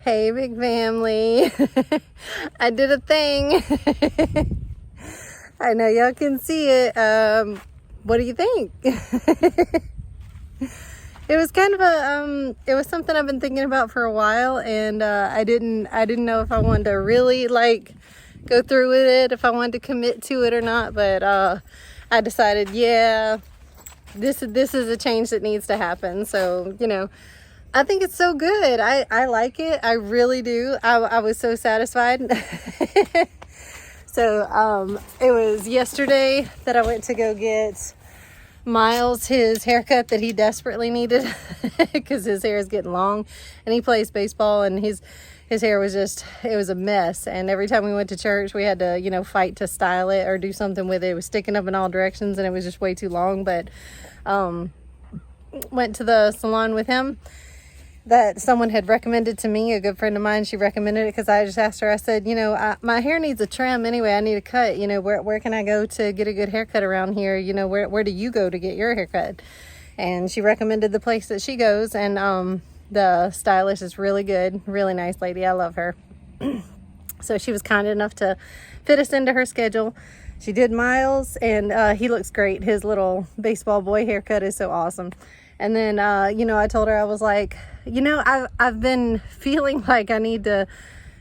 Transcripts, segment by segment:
Hey, big family. I did a thing. I know y'all can see it. What do you think? It was kind of it was something I've been thinking about for a while, and I didn't know if I wanted to really go through with it, if I wanted to commit to it or not, but I decided, yeah, this is a change that needs to happen. So, I think it's so good. I like it. I really do. I was so satisfied. So it was yesterday that I went to go get Miles his haircut that he desperately needed because his hair is getting long, and he plays baseball, and his hair was it was a mess. And every time we went to church, we had to, fight to style it or do something with it. It was sticking up in all directions, and it was just way too long. But went to the salon with him that someone had recommended to me. A good friend of mine, she recommended it because I just asked her, I said, my hair needs a trim anyway. I need a cut. Where can I go to get a good haircut around here? Where do you go to get your haircut? And she recommended the place that she goes, and the stylist is really good, really nice lady. I love her. So she was kind enough to fit us into her schedule. She did Miles, and he looks great. His little baseball boy haircut is so awesome. And then, I told her, I was like, I've been feeling like I need to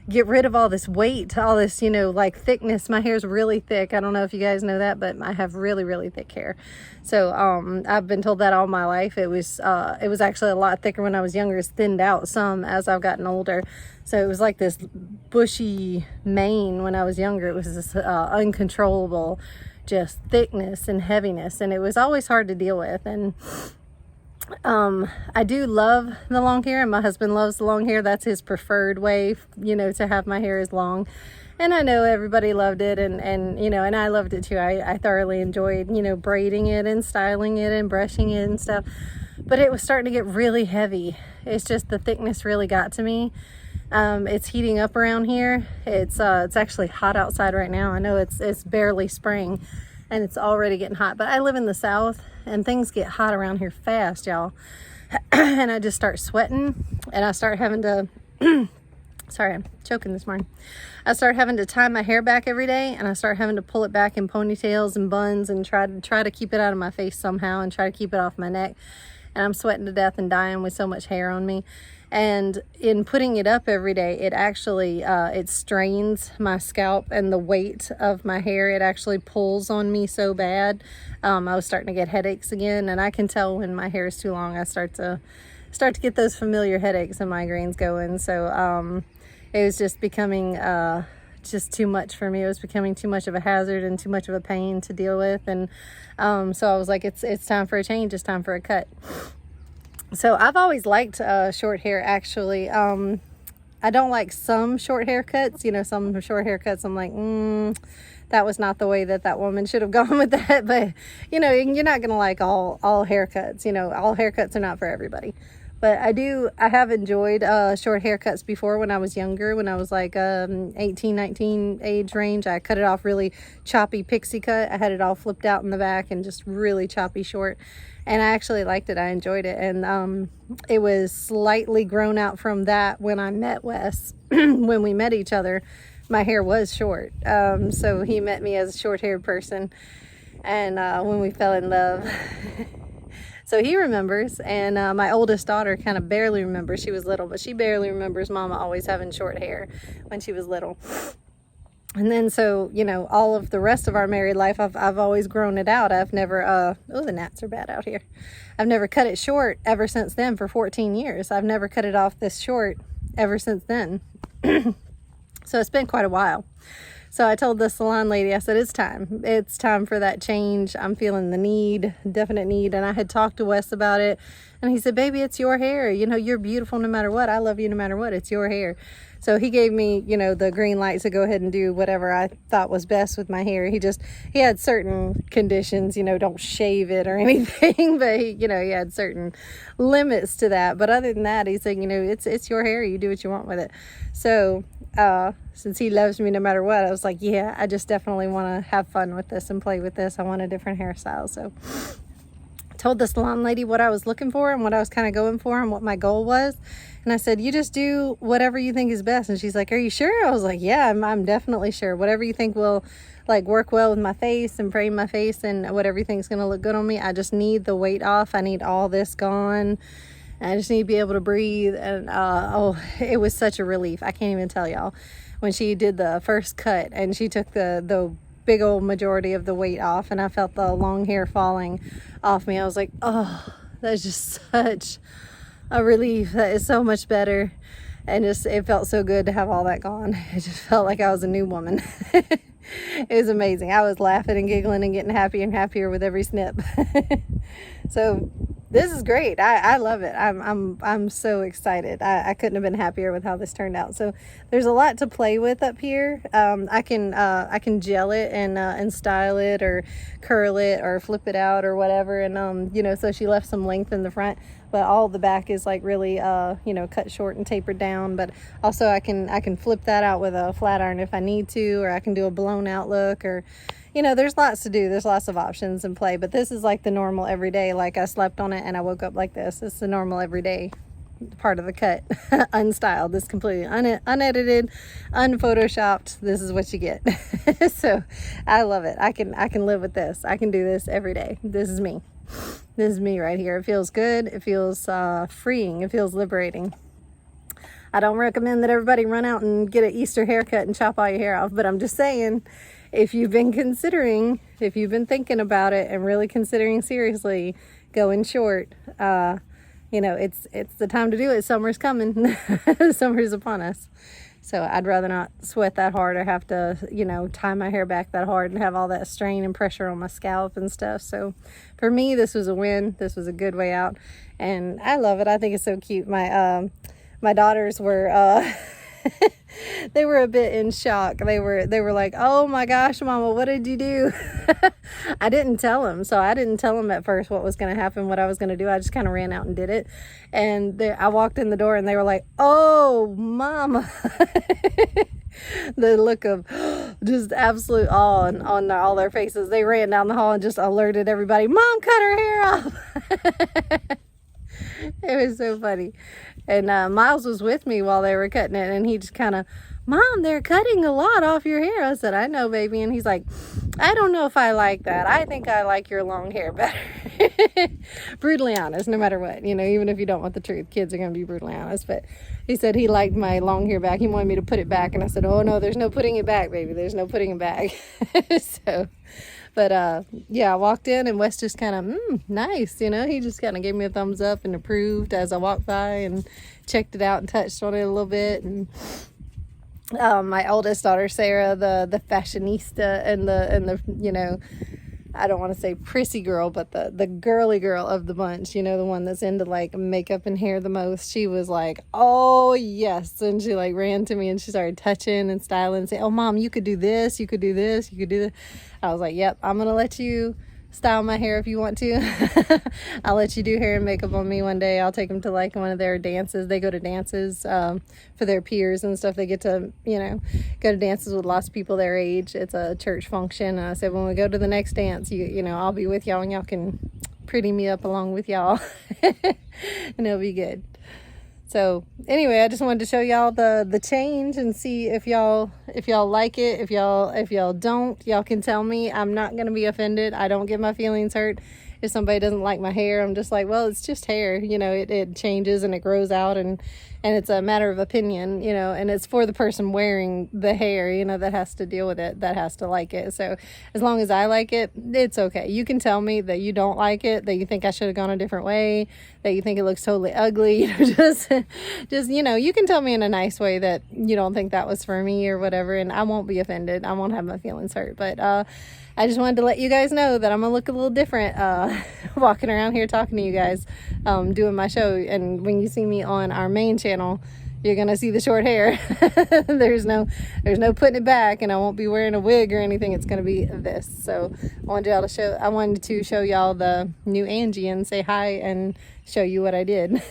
get rid of all this weight, all this, thickness. My hair's really thick. I don't know if you guys know that, but I have really, really thick hair. So, I've been told that all my life. It was actually a lot thicker when I was younger. It's thinned out some as I've gotten older. So it was like this bushy mane when I was younger. It was this uncontrollable, just thickness and heaviness. And it was always hard to deal with. And I do love the long hair, and my husband loves the long hair. That's his preferred way, to have my hair is long. And I know everybody loved it, and I loved it too. I thoroughly enjoyed, braiding it and styling it and brushing it and stuff. But it was starting to get really heavy. It's just the thickness really got to me. It's heating up around here. It's actually hot outside right now. I know it's barely spring, and it's already getting hot, but I live in the South, and things get hot around here fast, y'all. And I just start sweating, and I start having to, sorry, I'm choking this morning. I start having to tie my hair back every day, and I start having to pull it back in ponytails and buns and try to keep it out of my face somehow and try to keep it off my neck. And I'm sweating to death and dying with so much hair on me. And in putting it up every day, it actually, it strains my scalp, and the weight of my hair, it actually pulls on me so bad. I was starting to get headaches again, and I can tell when my hair is too long. I start to get those familiar headaches and migraines going. So it was just becoming just too much for me. It was becoming too much of a hazard and too much of a pain to deal with. And so I was like, it's time for a change. It's time for a cut. So I've always liked short hair, actually. I don't like some short haircuts. Some short haircuts, I'm like, that was not the way that woman should have gone with that. But, you're not going to like all haircuts. All haircuts are not for everybody. But I have enjoyed short haircuts before when I was younger, when I was like 18, 19 age range. I cut it off really choppy pixie cut. I had it all flipped out in the back and just really choppy short. And I actually liked it. I enjoyed it. And it was slightly grown out from that when I met Wes. When we met each other, my hair was short. So he met me as a short-haired person. And when we fell in love... So he remembers, and my oldest daughter kind of barely remembers. She was little, but she barely remembers Mama always having short hair when she was little. And then so, all of the rest of our married life, I've always grown it out. I've never, the gnats are bad out here. I've never cut it short ever since then for 14 years. I've never cut it off this short ever since then. So it's been quite a while. So I told the salon lady, I said, it's time. It's time for that change. I'm feeling the definite need. And I had talked to Wes about it. And he said, baby, it's your hair. You're beautiful no matter what. I love you no matter what. It's your hair. So he gave me, the green light to go ahead and do whatever I thought was best with my hair. He had certain conditions, don't shave it or anything. But he had certain limits to that. But other than that, he said, it's your hair. You do what you want with it. So since he loves me no matter what, I was like, yeah, I just definitely want to have fun with this and play with this. I want a different hairstyle. So told the salon lady what I was looking for and what I was kind of going for and what my goal was. And I said, you just do whatever you think is best. And she's like, are you sure? I was like, yeah, I'm definitely sure. Whatever you think will like work well with my face and frame my face and whatever you think is going to look good on me. I just need the weight off. I need all this gone. I just need to be able to breathe. And oh, it was such a relief. I can't even tell y'all. When she did the first cut and she took the big old majority of the weight off and I felt the long hair falling off me, I was like, oh, that's just such a relief. That is so much better. And just, it felt so good to have all that gone. It just felt like I was a new woman. It was amazing. I was laughing and giggling and getting happier and happier with every snip. So this is great. I love it. I'm so excited. I couldn't have been happier with how this turned out. So there's a lot to play with up here. I can gel it and style it or curl it or flip it out or whatever. And you know, so she left some length in the front, but all the back is like really you know, cut short and tapered down. But also I can flip that out with a flat iron if I need to, or I can do a blown out look, or you know, there's lots to do. There's lots of options and play, but this is like the normal everyday. Like I slept on it and I woke up like this. It's the normal everyday part of the cut. Unstyled. This completely unedited, unphotoshopped. This is what you get. So I love it. I can live with this. I can do this every day. This is me. This is me right here. It feels good. It feels freeing. It feels liberating. I don't recommend that everybody run out and get an Easter haircut and chop all your hair off, but I'm just saying, if you've been thinking about it and really considering seriously going short, you know, it's the time to do it. Summer's coming. Summer's upon us. So I'd rather not sweat that hard or have to, you know, tie my hair back that hard and have all that strain and pressure on my scalp and stuff. So for me, this was a win. This was a good way out. And I love it. I think it's so cute. My daughters were, they were a bit in shock. They were like, oh my gosh, Mama, what did you do? I didn't tell them. So I didn't tell them at first what was going to happen, what I was going to do. I just kind of ran out and did it. And I walked in the door and they were like, oh, Mama. The look of just absolute awe on all their faces. They ran down the hall and just alerted everybody, Mom cut her hair off. It was so funny. And Miles was with me while they were cutting it, and he just kind of, Mom, they're cutting a lot off your hair. I said, I know, baby. And he's like, I don't know if I like that. I think I like your long hair better. Brutally honest, no matter what. You know, even if you don't want the truth, kids are going to be brutally honest. But he said he liked my long hair back. He wanted me to put it back. And I said, oh, no, there's no putting it back, baby. There's no putting it back. So... But, yeah, I walked in and Wes just kind of, nice, you know, he just kind of gave me a thumbs up and approved as I walked by and checked it out and touched on it a little bit. And my oldest daughter, Sarah, the fashionista and the, you know, I don't want to say prissy girl, but the girly girl of the bunch, you know, the one that's into like makeup and hair the most. She was like, oh yes. And she like ran to me and she started touching and styling and saying, oh Mom, you could do this, you could do this, you could do this. I was like, yep, I'm going to let you style my hair if you want to. I'll let you do hair and makeup on me one day. I'll take them to like one of their dances. They go to dances for their peers and stuff. They get to, you know, go to dances with lots of people their age. It's a church function. And I said, when we go to the next dance, you know, I'll be with y'all and y'all can pretty me up along with y'all. And it'll be good. So anyway, I just wanted to show y'all the change and see if y'all like it. If y'all don't, y'all can tell me. I'm not going to be offended. I don't get my feelings hurt. If somebody doesn't like my hair, I'm just like, well, it's just hair. You know, it changes and it grows out and it's a matter of opinion, you know, and it's for the person wearing the hair, you know, that has to deal with it, that has to like it. So as long as I like it, it's okay. You can tell me that you don't like it, that you think I should have gone a different way, that you think it looks totally ugly, you know, just, you know, you can tell me in a nice way that you don't think that was for me or whatever, and I won't be offended. I won't have my feelings hurt, but, I just wanted to let you guys know that I'm going to look a little different walking around here talking to you guys, doing my show. And when you see me on our main channel, you're going to see the short hair. There's no putting it back, and I won't be wearing a wig or anything. It's going to be this. So I wanted to show y'all the new Angie and say hi and show you what I did.